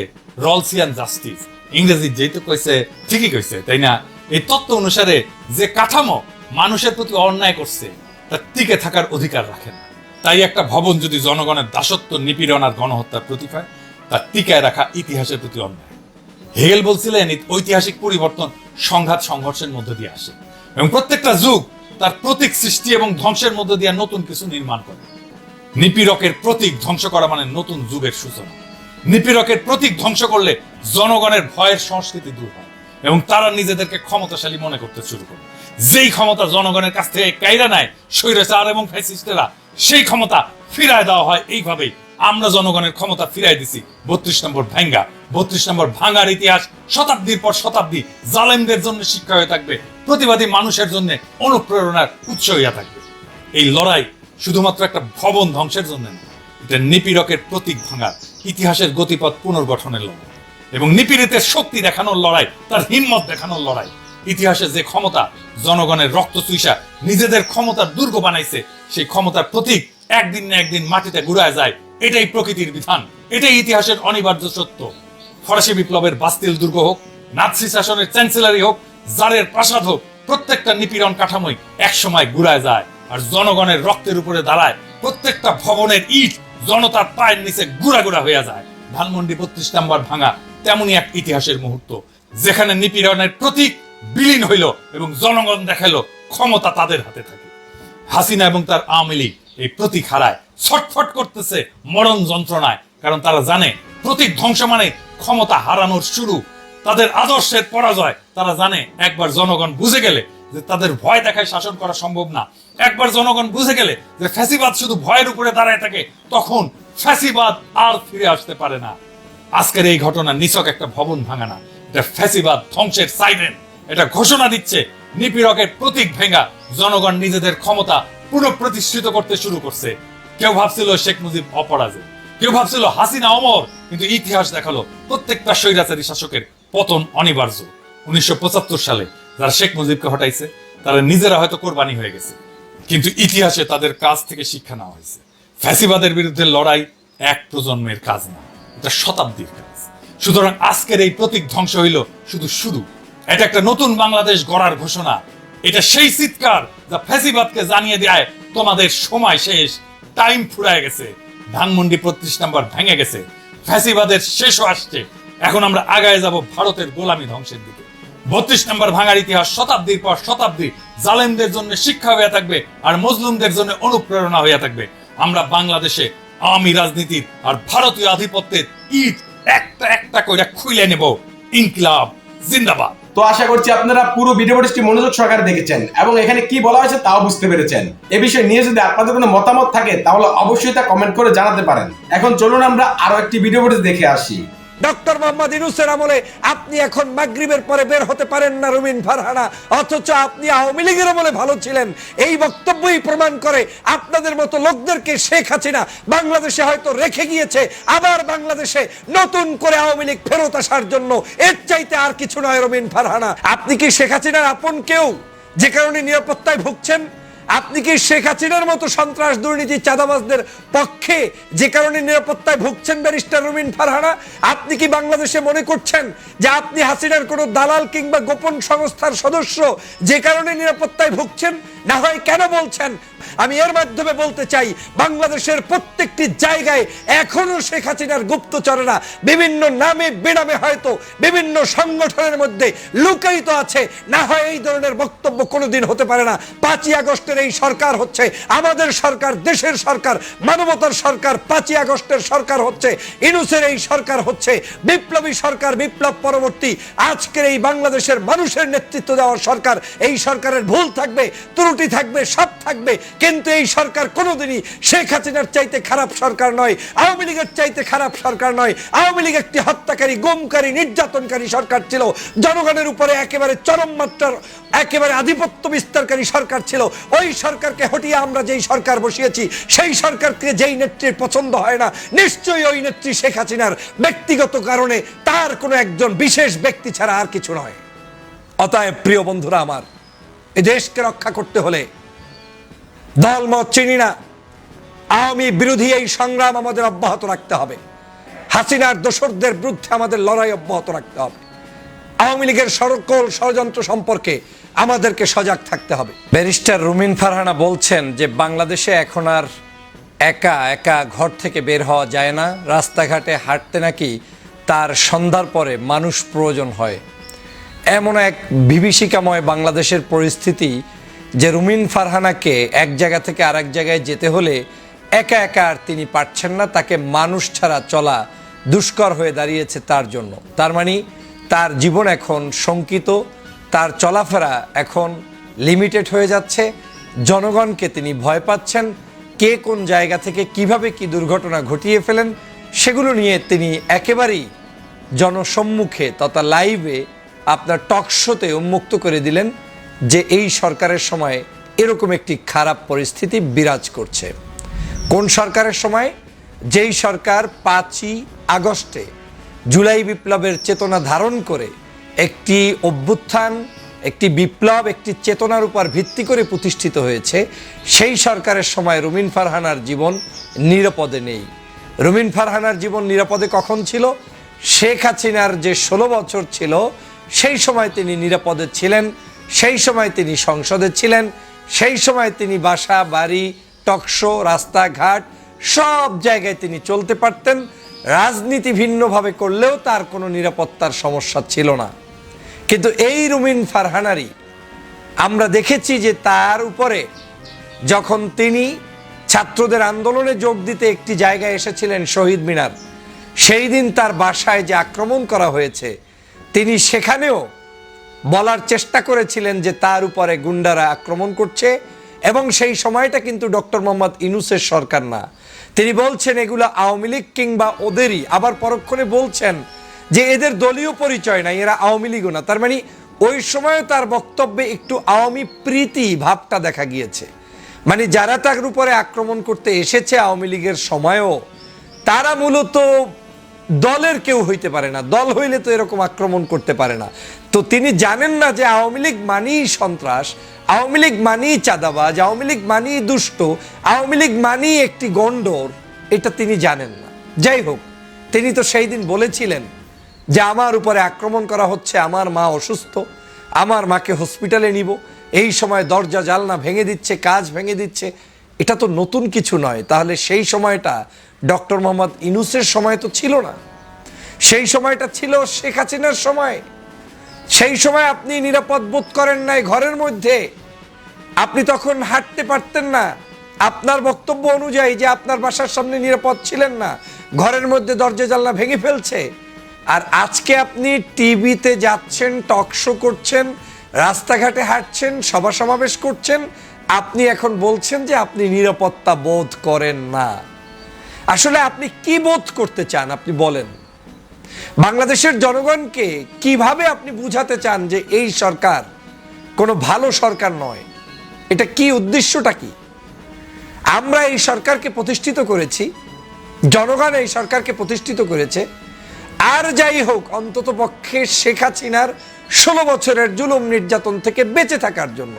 রলসিয়ান জাস্টিস। ইংরেজি যেহেতু কইছে ঠিকই কইছে, তাই না? এই তত্ত্ব অনুসারে যে কাঠামো মানুষের প্রতি অন্যায় করছে তার টিকে থাকার অধিকার রাখে না। তাই একটা ভবন যদি জনগণের দাসত্ব, নিপীড়ন আর গণহত্যার প্রতীক হয়, তার টিকায় রাখা ইতিহাসের প্রতি অন্যায়। হেগেল বলছিলেন ঐতিহাসিক পরিবর্তন সংঘাত সংঘর্ষের মধ্য দিয়ে আসে এবং প্রত্যেকটা যুগ তার প্রতীক সৃষ্টি এবং ধ্বংসের মধ্য দিয়ে নতুন কিছু নির্মাণ করে। নিপীড়কের প্রতীক ধ্বংস করা মানে নতুন যুগের সূচনা। নিপীড়কের প্রতীক ধ্বংস করলে জনগণের ভয়ের সংস্কৃতি দূর হয় এবং তারা নিজেদেরকে ক্ষমতাশালী মনে করতে শুরু করে। যেই ক্ষমতা জনগণের কাছ থেকে কাইরা নেয় স্বৈরাচার এবং ফ্যাসিস্টেরা, সেই ক্ষমতা ফিরায় দেওয়া হয় এইভাবেই। আমরা জনগণের ক্ষমতা ফিরাই দিছি 32 নম্বর ভাঙ্গা। 32 নম্বর ভাঙ্গার ইতিহাস শতাব্দীর পর শতাব্দী জালেমদের জন্য শিক্ষা হয়ে থাকবে, প্রতিবাদী মানুষের জন্য অনুপ্রেরণার উৎস হইয়া থাকবে। এই লড়াই শুধুমাত্র একটা ভবন ধ্বংসের জন্য না, এটা নিপীড়কের প্রতীক ভাঙার, ইতিহাসের গতিপথ পুনর্গঠনের লড়াই এবং নিপীড়িতের শক্তি দেখানোর লড়াই, তার হিম্মত দেখানোর লড়াই। ইতিহাসে যে ক্ষমতা জনগণের রক্ত চুইসা নিজেদের ক্ষমতার দুর্গ বানাইছে, সেই ক্ষমতার প্রতীক একদিন না একদিন মাটিতে ঘুরায় যায়। এটাই প্রকৃতির বিধান, এটাই ইতিহাসের অনিবার্য সত্য। ফরাসি বিপ্লবের বাস্তিল দুর্গ হোক, নাৎসি শাসনের চ্যান্সেলারি হোক, জারের প্রাসাদ হোক, প্রত্যেকটা নিপীড়ন কাঠামোই একসময় ঘুরায় যায় আর জনগণের রক্তের উপরে দাঁড়ায়। প্রত্যেকটা ভবনের ইট জনতার পায়ের নিচে গুড়া গুড়া হয়ে যায়। ধানমন্ডি 32 নম্বর ভাঙা তেমনই এক ইতিহাসের মুহূর্ত, যেখানে নিপীড়নের প্রতীক বিলীন হইল এবং জনগণ দেখালো ক্ষমতা তাদের হাতে থাকে। হাসিনা এবং তার আওয়ামী লীগ এই প্রতীক হারায় ছটফট করতেছে মরণ যন্ত্রণায়, কারণ তারা জানে প্রতীক ধ্বংস মানে ক্ষমতা হারানোর শুরু, তাদের আদর্শের পরাজয়। তারা জানে একবার জনগণ বুঝে গেলে যে তাদের ভয় দেখায় শাসন করা সম্ভব না, একবার জনগণ বুঝে গেলে যে ফ্যাসিবাদ শুধু ভয়ের উপরে দাঁড়ায় থাকে, তখন ফ্যাসিবাদ আর ফিরে আসতে পারে না। আজকের এই ঘটনা নিছক একটা ভবন ভাঙা না, এটা ফ্যাসিবাদ ধ্বংসের সাইরেন। এটা ঘোষণা দিচ্ছে নিপীড়কের প্রতীক ভেঙা জনগণ নিজেদের ক্ষমতা পুনঃপ্রতিষ্ঠিত করতে শুরু করছে। কেউ ভাবছিল শেখ মুজিব অপরাজেয়, কেউ ভাবছিল হাসিনা অমর, কিন্তু ইতিহাস দেখালো প্রত্যেকটা স্বৈরাচারী শাসকের পতন অনিবার্য। 1975 সালে যারা শেখ মুজিবকে হটাইছে তারা নিজেরা হয়তো কোরবানি হয়ে গেছে, কিন্তু ইতিহাসে তাদের কাছ থেকে শিক্ষা নেওয়া হয়েছে। ফ্যাসিবাদের বিরুদ্ধে লড়াই এক প্রজন্মের কাজ না, এটা শতাব্দীর কাজ। সুতরাং আজকের এই প্রতীক ধ্বংস হইল শুধু শুরু, এটা একটা নতুন বাংলাদেশ গড়ার ঘোষণা। এটা সেই চিৎকার যা ফ্যাসিবাদকে জানিয়ে দেয় তোমাদের সময় শেষ, টাইম ফুরায় গেছে। ধানমন্ডি 32 নম্বর ভেঙে গেছে, ফ্যাসিবাদের শেষও আসছে। এখন আমরা আগায় যাব ভারতের গোলামি ধ্বংসের দিকে। 32 নম্বর ভাঙার ইতিহাস শতাব্দীর পর শতাব্দী জালেমদের জন্য শিক্ষা হয়ে থাকবে আর মজলুমদের জন্য অনুপ্রেরণা হয়ে থাকবে। আমরা বাংলাদেশে আওয়ামী রাজনীতির আর ভারতীয় আধিপত্যের ইট একটা একটা করে খুলে নেব। ইনকিলাব জিন্দাবাদ। তো আশা করছি আপনারা পুরো ভিডিওটি মনোযোগ সহকারে দেখেছেন এবং এখানে কি বলা হয়েছে তাও বুঝতে পেরেছেন। এ বিষয় নিয়ে যদি আপনাদের কোনো মতামত থাকে তাহলে অবশ্যই তা কমেন্ট করে জানাতে পারেন। এখন চলুন আমরা আরো একটি ভিডিও দেখে আসি। ডক্টর মোহাম্মদ ইউনূসের আমলে আপনি এখন মাগরিবের পরে বের হতে পারেন না রুমিন ফারহানা, অথচ আপনি আওয়ামী লীগের আমলে ভালো ছিলেন। এই বক্তব্যই প্রমাণ করে আপনাদের মতো লোকদেরকে শেখ হাসিনা বাংলাদেশে হয়তো রেখে গিয়েছে, আবার বাংলাদেশে নতুন করে আওয়ামী লীগ ফেরত আসার জন্য। এর চাইতে আর কিছু নয় রুমিন ফারহানা। আপনি কি শেখ হাসিনার আপন কেউ যে কারণে নিরাপত্তায় ভুগছেন? আপনি কি শেখ হাসিনার মতো সন্ত্রাস দুর্নীতি চাঁদাবাজদের পক্ষে যে কারণে নিরাপত্তায় ভুগছেন ব্যারিস্টার রুমিন ফারহানা? আপনি কি বাংলাদেশে মনে করছেন যে আপনি হাসিনার কোনো দালাল কিংবা গোপন সংস্থার সদস্য যে কারণে নিরাপত্তায় ভুগছেন? না হয় কেন বলছেন? আমি এর মাধ্যমে বলতে চাই, বাংলাদেশের প্রত্যেকটি জায়গায় এখনো শেখ হাসিনার গুপ্তচরেরা বিভিন্ন নামে বেনামে হয়তো বিভিন্ন সংগঠনের মধ্যে লুকায়িত আছে। না হয় এই ধরনের বক্তব্য কোনোদিন হতে পারে না। 5ই আগস্টের এই সরকার হচ্ছে আমাদের সরকার, দেশের সরকার, মানবতার সরকার। 5ই আগস্টের সরকার হচ্ছে ইউনূসের এই সরকার, হচ্ছে বিপ্লবী সরকার, বিপ্লব পরবর্তী আজকের এই বাংলাদেশের মানুষের নেতৃত্ব দেওয়ার সরকার। এই সরকারের ভুল থাকবে, ত্রুটি থাকবে, সব থাকবে, কিন্তু এই সরকার কোনোদিনই শেখ হাসিনার চাইতে খারাপ সরকার নয়, আওয়ামী লীগের চাইতে খারাপ সরকার নয়। আওয়ামী লীগ একটি হত্যাকারী, গুমকারী, নির্যাতনকারী সরকার ছিল, জনগণের উপরে একেবারে চরম মাত্রার একেবারে আধিপত্য বিস্তারকারী সরকার ছিল। ওই সরকারকে হটিয়ে আমরা যেই সরকার বসিয়েছি, সেই সরকারকে যেই নেত্রীর পছন্দ হয় না, নিশ্চয়ই ওই নেত্রী শেখ হাসিনার ব্যক্তিগত কারণে, তার কোনো একজন বিশেষ ব্যক্তি ছাড়া আর কিছু নয়। অতএব প্রিয় বন্ধুরা আমার, এই দেশকে রক্ষা করতে হলে দলমত চিনি না, আওয়ামী বিরোধী এই সংগ্রাম আমাদের অব্যাহত রাখতে হবে। হাসিনার দোসরদের বিরুদ্ধে আমাদের লড়াই অব্যাহত রাখতে হবে। আওয়ামী লীগের সকল ষড়যন্ত্র সম্পর্কে আমাদেরকে সজাগ থাকতে হবে। ব্যারিস্টার রুমিন ফারহানা বলছেন যে বাংলাদেশে এখন আর একা একা ঘর থেকে বের হওয়া যায় না, রাস্তাঘাটে হাঁটতে নাকি তার সন্ধ্যার পরে মানুষ প্রয়োজন হয়। এমন এক বিভীষিকাময় বাংলাদেশের পরিস্থিতি যে রুমিন ফারহানাকে এক জায়গা থেকে আরেক জায়গায় যেতে হলে একা একা আর তিনি পারছেন না, তাকে মানুষ ছাড়া চলা দুষ্কর হয়ে দাঁড়িয়েছে তার জন্য। তার মানে তার জীবন এখন শঙ্কিত, তার চলাফেরা এখন লিমিটেড হয়ে যাচ্ছে। জনগণকে তিনি ভয় পাচ্ছেন, কে কোন জায়গা থেকে কিভাবে কি দুর্ঘটনা ঘটিয়ে ফেলেন সেগুলো নিয়ে তিনি একেবারেই জনসম্মুখে তথা লাইভে আপনার টকশোতে উন্মুক্ত করে দিলেন যে এই সরকারের সময় এরকম একটি খারাপ পরিস্থিতি বিরাজ করছে। কোন সরকারের সময়? যেই সরকার 5ই আগস্টে জুলাই বিপ্লবের চেতনা ধারণ করে একটি অভ্যুত্থান, একটি বিপ্লব, একটি চেতনার উপর ভিত্তি করে প্রতিষ্ঠিত হয়েছে, সেই সরকারের সময় রুমিন ফারহানার জীবন নিরাপদে নেই। রুমিন ফারহানার জীবন নিরাপদে কখন ছিল? শেখ হাসিনার যে 16 বছর ছিল সেই সময় তিনি নিরাপদে ছিলেন, সেই সময় তিনি সংসদে ছিলেন, সেই সময় তিনি বাসা বাড়ি, টকশো, রাস্তাঘাট সব জায়গায় তিনি চলতে পারতেন। রাজনীতি ভিন্নভাবে করলেও তার কোনো নিরাপত্তার সমস্যা ছিল না। কিন্তু এই রুমিন ফারহানারই আমরা দেখেছি যে তার উপরে যখন তিনি ছাত্রদের আন্দোলনে যোগ দিতে একটি জায়গায় এসেছিলেন, শহীদ মিনার, সেই দিন তার বাসায় যে আক্রমণ করা হয়েছে, তিনি সেখানেও বলার চেষ্টা করেছিলেন যে তার উপরে গুন্ডারা আক্রমণ করছে, এবং সেই সময়টা কিন্তু ডক্টর মোহাম্মদ ইউনূসের সরকার না। তিনি বলছেন এগুলো আওয়ামী লীগ কিংবা ওদেরই, আবার পরক্ষণে বলছেন যে এদের দলীয় পরিচয় নাই, এরা আওয়ামী লীগও না। তার মানে ওই সময়ও তার বক্তব্যে একটু আওয়ামী প্রীতি ভাবটা দেখা গিয়েছে। মানে যারা তার উপরে আক্রমণ করতে এসেছে আওয়ামী লীগের সময়ও, তারা মূলত দলের কেউ হইতে পারে না, দল হইলে তো এরকম আক্রমণ করতে পারে না। তো তিনি জানেন না যে আওয়ামী লীগ মানেই সন্ত্রাস, আওয়ামী লীগ মানেই চাঁদাবাজ, আওয়ামী লীগ মানেই দুষ্ট, আওয়ামী লীগ মানেই একটি গন্ডর, এটা তিনি জানেন না। যাই হোক, তিনি তো সেই দিন বলেছিলেন যে আমার উপরে আক্রমণ করা হচ্ছে, আমার মা অসুস্থ, আমার মাকে হসপিটালে নিব, এই সময় দরজা জালনা ভেঙে দিচ্ছে, কাজ ভেঙে দিচ্ছে। এটা তো নতুন কিছু নয়। তাহলে সেই সময়টা ডক্টর মোহাম্মদ ইউনূসের সময় তো ছিল না, সেই সময়টা ছিল শেখ হাসিনার সময়। সেই সময় আপনি নিরাপদ বোধ করেন নাই ঘরের মধ্যে, আপনি তখন হাঁটতে পারতেন না। আপনার বক্তব্য অনুযায়ী যে আপনার বাসার সামনে নিরাপদ ছিলেন না, ঘরের মধ্যে দরজা জানলা ভেঙে ফেলছে। আর আজকে আপনি টিভিতে যাচ্ছেন, টক শো করছেন, রাস্তাঘাটে হাঁটছেন, সভা সমাবেশ করছেন, আপনি এখন বলছেন যে আপনি নিরাপত্তা বোধ করেন না। আসলে আপনি কি বোধ করতে চান আপনি বলেন? বাংলাদেশের জনগণকে কিভাবে আপনি বুঝাতে চান যে এই সরকার কোনো ভালো সরকার নয়? এটা কি উদ্দেশ্যটা কি? আমরা এই সরকারকে প্রতিষ্ঠিত করেছি, জনগণ এই সরকারকে প্রতিষ্ঠিত করেছে। আর যাই হোক, অন্তত পক্ষে শেখ হাসিনার 16 বছরের জুলুম নির্যাতন থেকে বেঁচে থাকার জন্য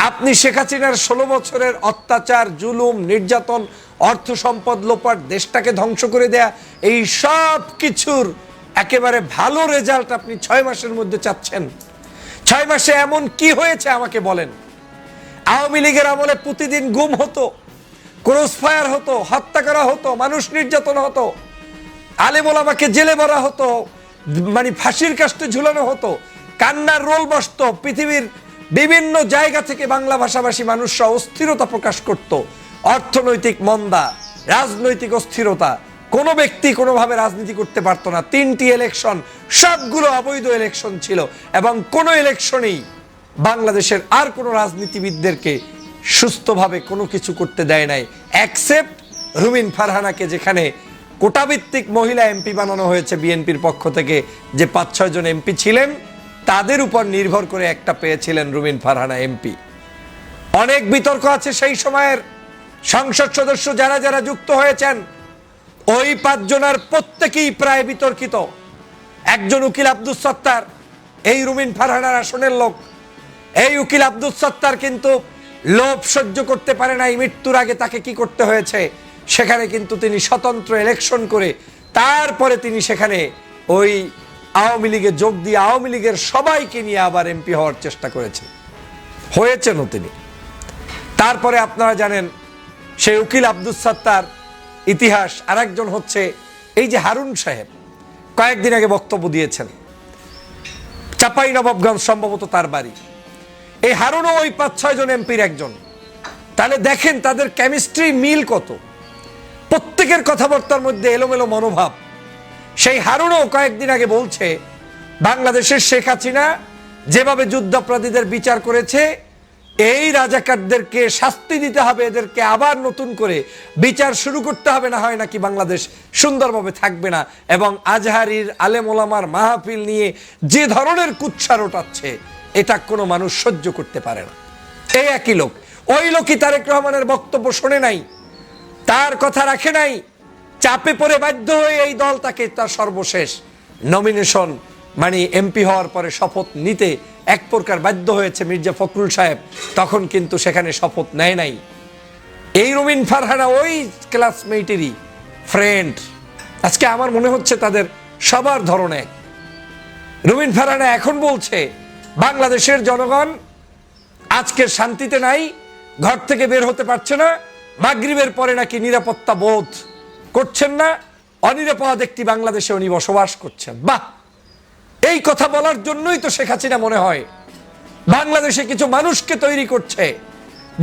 আপনি শেখ হাসিনার 16 বছরের অত্যাচার, জুলুম, নির্যাতন, অর্থ সম্পদ লোপাট, দেশটাকে ধ্বংস করে দেয়া, এই সব কিছুর একেবারে ভালো রেজাল্ট আপনি 6 মাসের মধ্যে চাচ্ছেন। 6 মাসে এমন কি হয়েছে আমাকে বলেন? আওয়ামী লীগের আমলে প্রতিদিন গুম হতো, ক্রস ফায়ার হতো, হত্যা করা হতো, মানুষ নির্যাতন হতো, আলেম ওলামাকে জেলে ভরা হতো, মানে ফাঁসির কাস্টে ঝুলানো হতো, কান্নার রোল বসতো, পৃথিবীর বিভিন্ন জায়গা থেকে বাংলা ভাষাভাষী মানুষরা অস্থিরতা প্রকাশ করত, অর্থনৈতিক মন্দা, রাজনৈতিক অস্থিরতা, কোনো ব্যক্তি কোনোভাবে রাজনীতি করতে পারতো না। 3টি ইলেকশন, সবগুলো অবৈধ ইলেকশন ছিল, এবং কোনো ইলেকশনেই বাংলাদেশের আর কোনো রাজনীতিবিদদেরকে সুস্থভাবে কোনো কিছু করতে দেয় নাই, অ্যাকসেপ্ট রুমিন ফারহানাকে, যেখানে কোটাভিত্তিক মহিলা এমপি বানানো হয়েছে বিএনপির পক্ষ থেকে। যে 5-6 জন এমপি ছিলেন, তাদের উপর নির্ভর করে একটা পেয়েছিলেন রুমিন ফারহানা এমপি। অনেক বিতর্ক আছে সেই সময়ের সংসদ সদস্য যারা যারা যুক্ত হয়েছেন, ওই 5 জনের প্রত্যেকেই প্রায় বিতর্কিত। একজন উকিল আব্দুস সত্তার, এই রুমিন ফারহানার আসনের লোক। এই উকিল আব্দুস সত্তার কিন্তু লোভ সহ্য করতে পারে নাই। মৃত্যুর আগে তাকে কি করতে হয়েছে, সেখানে কিন্তু তিনি স্বতন্ত্র ইলেকশন করে তারপরে তিনি সেখানে ওই আওয়ামী লীগে যোগ দিয়ে আওয়ামী লীগের সবাইকে নিয়ে আবার এমপি হওয়ার চেষ্টা করেছেন, হয়েছেনও তিনি। তারপরে আপনারা জানেন সেই উকিল আব্দুস সত্তার ইতিহাস। আরেকজন হচ্ছে এই যে হারুন সাহেব, কয়েকদিন আগে বক্তব্য দিয়েছেন, চাঁপাইনবাবগঞ্জ সম্ভবত তার বাড়ি। এই হারুনও ওই 5-6 জন এমপির একজন। তাহলে দেখেন তাদের কেমিস্ট্রি মিল কত, প্রত্যেকের কথাবার্তার মধ্যে এলোমেলো মনোভাব। সেই হারুনও কয়েকদিন আগে বলছে বাংলাদেশের শেখ হাসিনা যেভাবে যুদ্ধাপরাধীদের বিচার করেছে, এই রাজাকারদেরকে শাস্তি দিতে হবে, এদেরকে আবার নতুন করে বিচার শুরু করতে হবে, না হয় নাকি বাংলাদেশ সুন্দরভাবে থাকবে না। এবং আজহারির আলেম ওলামার মাহফিল নিয়ে যে ধরনের কুৎসা রটাচ্ছে, এটা কোনো মানুষ সহ্য করতে পারে না। এই একই লোক, ওই লোকই তারেক রহমানের বক্তব্য শোনে নাই, তার কথা রাখে নাই, চাপে পড়ে বাধ্য হয়ে এই দল তাকে তার সর্বশেষ নমিনেশন, মানে এমপি হওয়ার পরে শপথ নিতে এক প্রকার বাধ্য হয়েছে মির্জা ফখরুল সাহেব। তখন কিন্তু সেখানে শপথ নেয় নাই। এই রুমিন ফারহানা ওই ক্লাসমেটেরই ফ্রেন্ড। আজকে আমার মনে হচ্ছে তাদের সবার ধরন এক। রুমিন ফারহানা এখন বলছে বাংলাদেশের জনগণ আজকের শান্তিতে নাই, ঘর থেকে বের হতে পারছে না, মাগরিবের পরে নাকি নিরাপত্তা বোধ করছেন না, অনিরাপদ একটি বাংলাদেশে উনি বসবাস করছেন। বাহ, এই কথা বলার জন্যই তো শেখ হাসিনা মনে হয় বাংলাদেশে কিছু মানুষকে তৈরি করছে,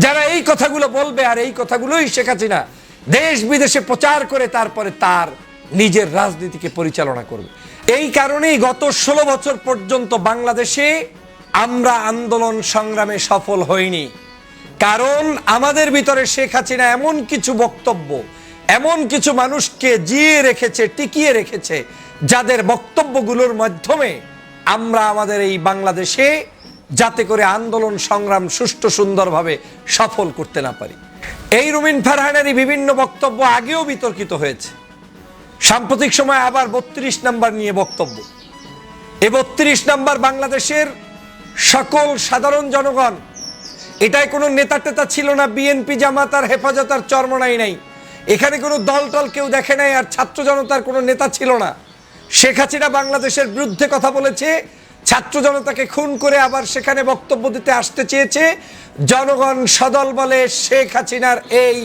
যারা এই কথাগুলো বলবে, আর এই কথাগুলোই শেখ হাসিনা দেশ বিদেশে প্রচার করে তারপরে তার নিজের রাজনীতিকে পরিচালনা করবে। এই কারণেই গত 16 বছর পর্যন্ত বাংলাদেশে আমরা আন্দোলন সংগ্রামে সফল হইনি, কারণ আমাদের ভিতরে শেখ হাসিনা এমন কিছু বক্তব্য, এমন কিছু মানুষকে জিয়ে রেখেছে, টিকিয়ে রেখেছে, যাদের বক্তব্যগুলোর মাধ্যমে আমরা আমাদের এই বাংলাদেশে যাতে করে আন্দোলন সংগ্রাম সুষ্ঠু সুন্দরভাবে সফল করতে না পারি। এই রুমিন ফারহানারই বিভিন্ন বক্তব্য আগেও বিতর্কিত হয়েছে, সাম্প্রতিক সময় আবার 32 নাম্বার নিয়ে বক্তব্য। এই 32 নাম্বার বাংলাদেশের সকল সাধারণ জনগণ, এটাই কোনো নেতা টেতা ছিল না, বিএনপি জামাত আর হেফাজত আর চরমনাই নাই, এখানে কোনো দল টল কেউ দেখে নাই, আর ছাত্র জনতার কোনো নেতা ছিল না। শেখ হাসিনা বাংলাদেশের বিরুদ্ধে কথা বলেছে, ছাত্র জনতাকে খুন করে আবার সেখানে বক্তব্য দিতে আসতে চেয়েছে। জনগণ সদল বলে শেখ হাসিনার এই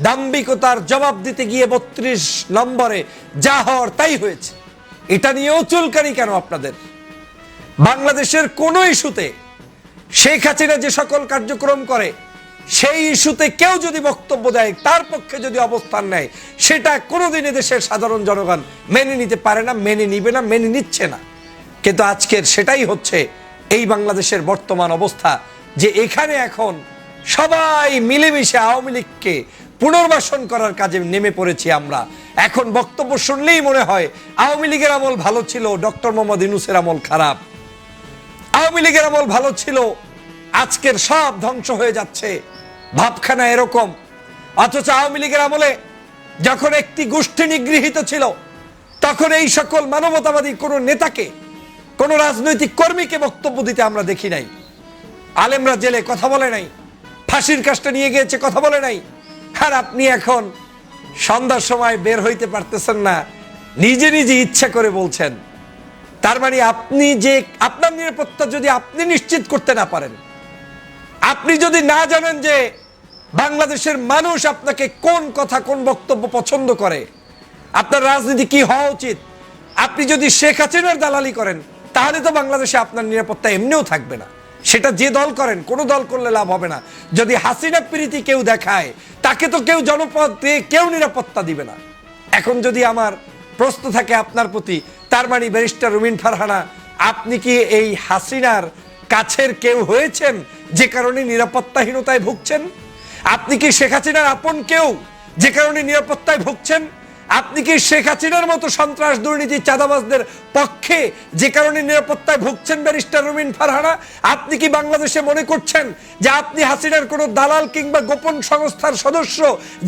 দাম্ভিকতার জবাব দিতে গিয়ে 32 নম্বরে যা হওয়ার তাই হয়েছে। এটা নিয়েও চুলকানি কেন আপনাদের? বাংলাদেশের কোন ইস্যুতে শেখ হাসিনা যে সকল কার্যক্রম করে, সেই ইস্যুতে কেউ যদি বক্তব্য দেয়, তার পক্ষে যদি অবস্থান নেয়, সেটা কোনোদিন দেশের সাধারণ জনগণ মেনে নিতে পারে না, মেনে নিবে না, মেনে নিচ্ছে না। কিন্তু আজকের সেটাই হচ্ছে এই বাংলাদেশের বর্তমান অবস্থা, যে এখানে এখন সবাই মিলেমিশে আওয়ামী লীগকে পুনর্বাসন করার কাজে নেমে পড়েছি আমরা। এখন বক্তব্য শুনলেই মনে হয় আওয়ামী লীগের আমল ভালো ছিল, ডক্টর মোহাম্মদ ইউনূসের আমল খারাপ। আওয়ামী লীগের আমল ভালো ছিল, আজকের সব ধ্বংস হয়ে যাচ্ছে, ভাবখানা এরকম। অথচ আওয়ামী লীগের আমলে যখন একটি গোষ্ঠী নিগৃহীত ছিল, তখন এই সকল মানবতাবাদী কোনো নেতাকে, কোনো রাজনৈতিক কর্মীকে বক্তব্য দিতে আমরা দেখি নাই। আলেমরা জেলে কথা বলে নাই, ফাঁসির কাজটা নিয়ে গিয়েছে কথা বলে নাই। আর আপনি এখন সন্ধ্যার সময় বের হইতে পারতেছেন না, নিজে নিজে ইচ্ছা করে বলছেন। তার মানে আপনি যে আপনার নিরাপত্তা যদি আপনি নিশ্চিত করতে না পারেন, আপনি যদি না জানেন যে বাংলাদেশের মানুষ আপনাকে কোন কথা কোন বক্তব্য পছন্দ করে, আপনার রাজনীতি কি হওয়া উচিত, আপনি যদি শেখ হাসিনার দালালি করেন, তাহলে তো বাংলাদেশে আপনার নিরাপত্তা এমনিও থাকবে না। সেটা যে দল করেন, কোনো দল করলে লাভ হবে না। যদি হাসিনা প্রীতি কেউ দেখায়, তাকে তো কেউ জনপদ দিয়ে কেউ নিরাপত্তা দিবে না। এখন যদি আমার প্রশ্ন থাকে আপনার প্রতি, তার মানে ব্যারিস্টার রুমিন ফারহানা, আপনি কি এই হাসিনার কাছের কেউ হয়েছেন যে কারণে নিরাপত্তাহীনতায় ভুগছেন? আপনি কি শেখ হাসিনার আপন কেউ যে কারণে নিরাপত্তায় ভুগছেন? আপনি কি শেখ হাসিনার মতো সন্ত্রাস, দুর্নীতি, চাঁদাবাজদের পক্ষে যে কারণে নিরাপত্তায় ভুগছেন ব্যারিস্টার রুমিন ফারহানা? আপনি কি বাংলাদেশে মনে করছেন যে আপনি হাসিনার কোনো দালাল কিংবা গোপন সংস্থার সদস্য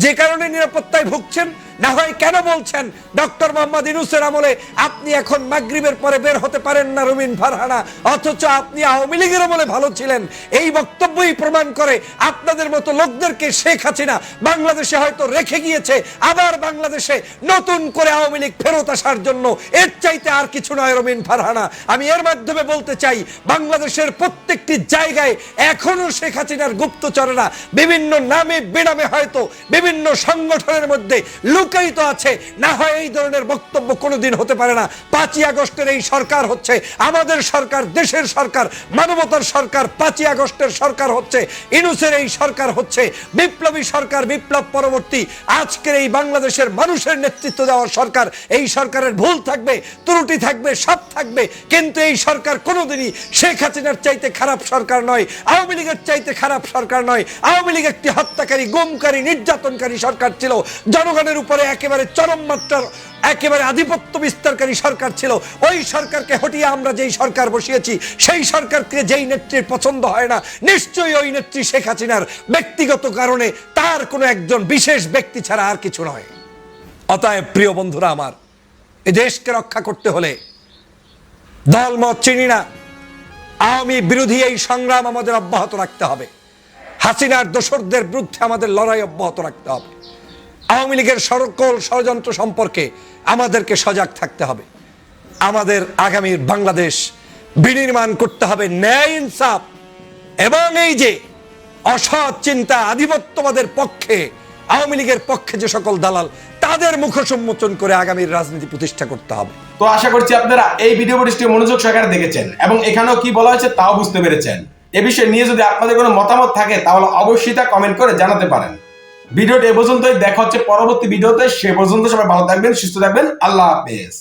যে কারণে নিরাপত্তায় ভুগছেন? না হয় কেন বলছেন ডক্টর মোহাম্মদ ইউনূসের আমলে আপনি এখন মাগরিবের পরে বের হতে পারেন না রুমিন ফারহানা, অথচ আপনি আওয়ামী লীগের আমলে ভালো ছিলেন? এই বক্তব্যই প্রমাণ করে আপনাদের মতো লোকদেরকে শেখ হাসিনা বাংলাদেশে হয়তো রেখে গিয়েছে, আবার বাংলাদেশে নতুন করে আওয়ামী লীগ ফেরত আসার জন্য। এর চাইতে আর কিছু নয় রুমিন ফারহানা। আমি এর মাধ্যমে বলতে চাই, বাংলাদেশের প্রত্যেকটি জায়গায় এখনো শেখ হাসিনার গুপ্তচরেরা বিভিন্ন নামে বেনামে হয়তো বিভিন্ন সংগঠনের মধ্যে লুকায়িত আছে। না হয় এই ধরনের বক্তব্য কোনোদিন হতে পারে না। 5ই আগস্টের এই সরকার হচ্ছে আমাদের সরকার, দেশের সরকার, মানবতার সরকার। 5ই আগস্টের সরকার হচ্ছে ইউনূসের এই সরকার, হচ্ছে বিপ্লবী সরকার, বিপ্লব পরবর্তী আজকের এই বাংলাদেশের মানুষের নেতৃত্ব দেওয়ার সরকার। এই সরকারের ভুল থাকবে, ত্রুটি থাকবে, সব থাকবে, কিন্তু এই সরকার কোনোদিনই শেখ হাসিনার চাইতে খারাপ সরকার নয়, আওয়ামী লীগের চাইতে খারাপ সরকার নয়। আওয়ামী লীগ একটি হত্যাকারী, গুমকারী, নির্যাতনকারী সরকার ছিল, জনগণের উপরে একেবারে চরম মাত্রার একেবারে আধিপত্য বিস্তারকারী সরকার ছিল। ওই সরকারকে হটিয়ে আমরা যেই সরকার বসিয়েছি, সেই সরকারকে যেই নেত্রীর পছন্দ হয় না, নিশ্চয়ই ওই নেত্রী শেখ হাসিনার ব্যক্তিগত কারণে, তার কোনো একজন বিশেষ ব্যক্তি ছাড়া আর কিছু নয়। অতএব প্রিয় বন্ধুরা আমার, এই দেশকে রক্ষা করতে হলে দলমত চিনি না, আওয়ামী বিরোধী এই সংগ্রাম আমাদের অব্যাহত রাখতে হবে। হাসিনার দোসরদের বিরুদ্ধে আমাদের লড়াই অব্যাহত রাখতে হবে। আওয়ামী লীগের সকল ষড়যন্ত্র সম্পর্কে আমাদেরকে সজাগ থাকতে হবে। আমাদের আগামীর বাংলাদেশ বিনির্মাণ করতে হবে ন্যায়, ইনসাফ এবং এই যে অসৎ চিন্তা, আধিপত্যবাদের পক্ষে, আওয়ামী লীগের পক্ষে যে সকল দালাল, তাদের মুখ সম্মোচন করে আগামীর রাজনীতি প্রতিষ্ঠা করতে হবে। তো আশা করছি আপনারা এই ভিডিও ফুটেজটি মনোযোগ সহকারে দেখেছেন এবং এখানেও কি বলা হয়েছে তাও বুঝতে পেরেছেন। এ বিষয়ে নিয়ে যদি আপনাদের কোনো মতামত থাকে তাহলে অবশ্যই তা কমেন্ট করে জানাতে পারেন। ভিডিওটি এ পর্যন্তই, দেখা হচ্ছে পরবর্তী ভিডিওতে। সে পর্যন্ত সবাই ভালো থাকবেন, সুস্থ থাকবেন। আল্লাহ হাফেজ।